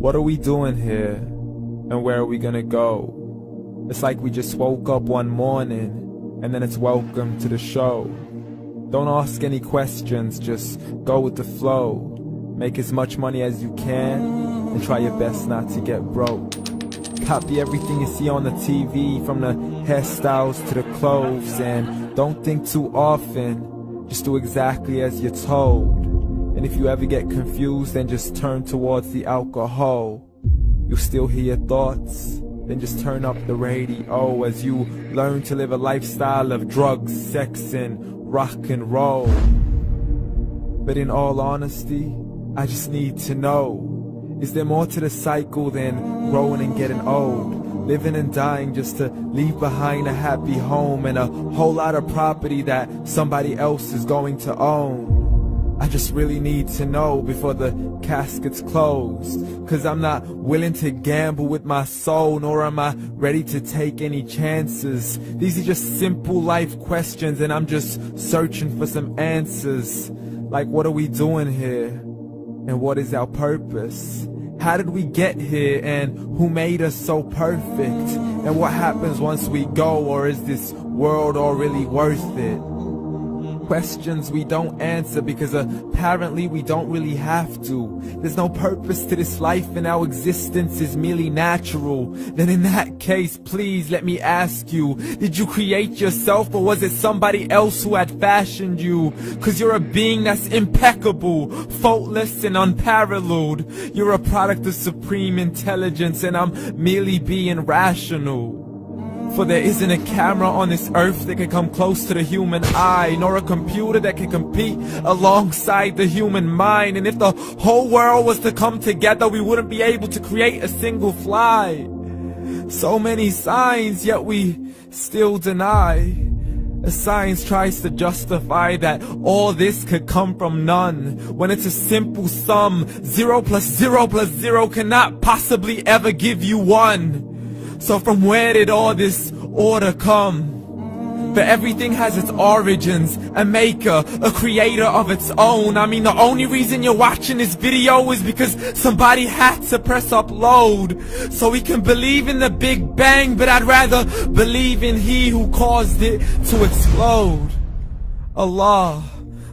What are we doing here? And where are we gonna go? It's like we just woke up one morning, and then it's welcome to the show. Don't ask any questions, just go with the flow. Make as much money as you can, and try your best not to get broke. Copy everything you see on the TV, from the hairstyles to the clothes, and don't think too often, just do exactly as you're told. And if you ever get confused, then just turn towards the alcohol. You'll still hear your thoughts, then just turn up the radio as you learn to live a lifestyle of drugs, sex, and rock and roll. But in all honesty, I just need to know, is there more to the cycle than growing and getting old? Living and dying just to leave behind a happy home and a whole lot of property that somebody else is going to own. I just really need to know before the casket's closed, 'cause I'm not willing to gamble with my soul, nor am I ready to take any chances. These are just simple life questions, and I'm just searching for some answers. Like, what are we doing here? And what is our purpose? How did we get here, and who made us so perfect? And what happens once we go, or is this world all really worth it? Questions we don't answer because apparently we don't really have to. There's no purpose to this life and our existence is merely natural. Then in that case, please let me ask you, did you create yourself, or was it somebody else who had fashioned you? 'Cause you're a being that's impeccable, faultless and unparalleled. You're a product of supreme intelligence, and I'm merely being rational. For there isn't a camera on this earth that can come close to the human eye, nor a computer that can compete alongside the human mind. And if the whole world was to come together, we wouldn't be able to create a single fly. So many signs, yet we still deny. As science tries to justify that all this could come from none, when it's a simple sum. 0 plus 0 plus 0 cannot possibly ever give you 1. So from where did all this order come? For everything has its origins, a maker, a creator of its own. I mean, the only reason you're watching this video is because somebody had to press upload, so we can believe in the Big Bang, but I'd rather believe in He who caused it to explode. Allah,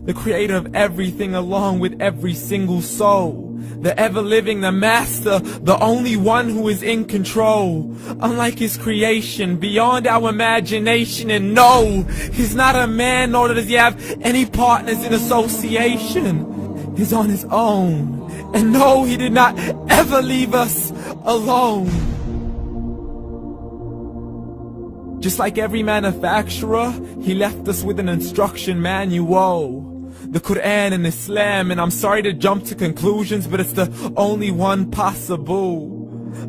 the creator of everything, along with every single soul. The ever-living, the master, the only one who is in control. Unlike his creation, beyond our imagination. And no, he's not a man, nor does he have any partners in association. He's on his own. And no, he did not ever leave us alone. Just like every manufacturer, he left us with an instruction manual. The Quran and Islam, and I'm sorry to jump to conclusions, but it's the only one possible.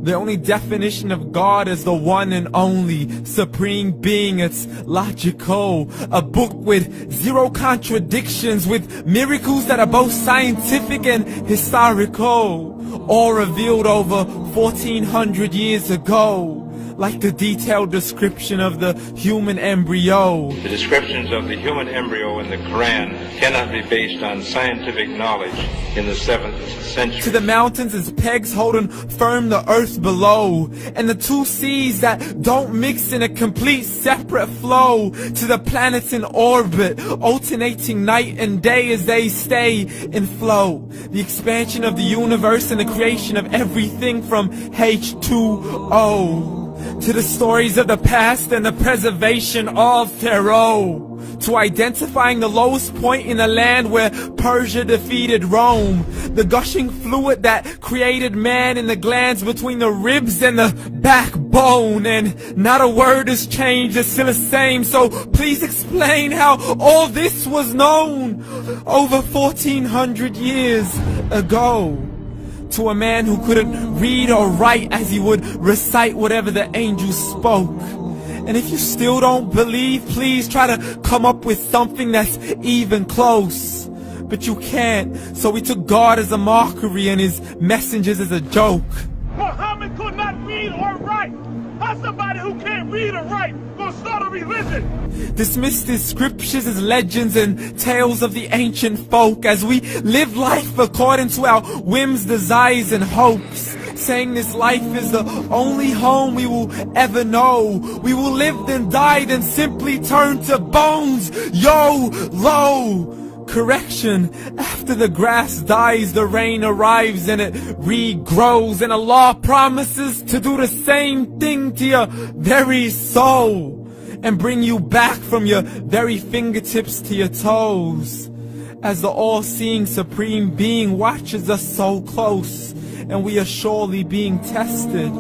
The only definition of God is the one and only supreme being. It's logical, a book with 0 contradictions, with miracles that are both scientific and historical, all revealed over 1400 years ago. Like the detailed description of the human embryo. The descriptions of the human embryo in the Quran cannot be based on scientific knowledge in the 7th century. To the mountains as pegs holding firm the earth below, and the 2 seas that don't mix in a complete separate flow. To the planets in orbit, alternating night and day as they stay in flow. The expansion of the universe and the creation of everything from H2O. To the stories of the past and the preservation of Pharaoh. To identifying the lowest point in the land where Persia defeated Rome. The gushing fluid that created man in the glands between the ribs and the backbone. And not a word has changed, it's still the same. So please explain how all this was known over 1400 years ago. To a man who couldn't read or write, as he would recite whatever the angels spoke. And if you still don't believe, please try to come up with something that's even close. But you can't, so we took God as a mockery and his messengers as a joke. Muhammad could not read or write. How's somebody who can't read or write gonna start a religion? Dismissed his scriptures as legends and tales of the ancient folk, as we live life according to our whims, desires, and hopes. saying this life is the only home we will ever know. We will live then die, then simply turn to bones. YOLO! Correction, after the grass dies, the rain arrives and it regrows, and Allah promises to do the same thing to your very soul and bring you back from your very fingertips to your toes, as the all-seeing supreme being watches us so close, and we are surely being tested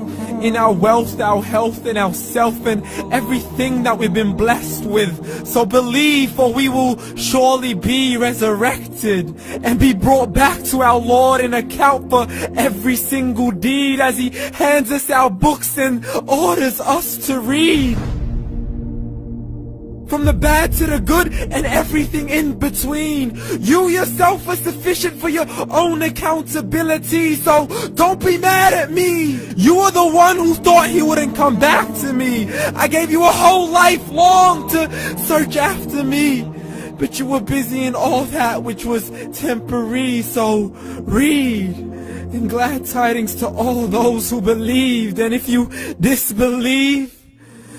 in our wealth, our health, and our self, and everything that we've been blessed with. So believe, for we will surely be resurrected and be brought back to our Lord and account for every single deed, as He hands us our books and orders us to read. From the bad to the good and everything in between. You yourself are sufficient for your own accountability, so don't be mad at me. You are the one who thought He wouldn't come back to me. I gave you a whole life long to search after me, but you were busy in all that which was temporary. So read, and glad tidings to all those who believed. And if you disbelieve,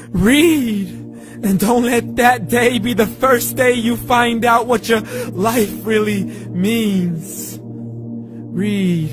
read. And don't let that day be the first day you find out what your life really means. Read.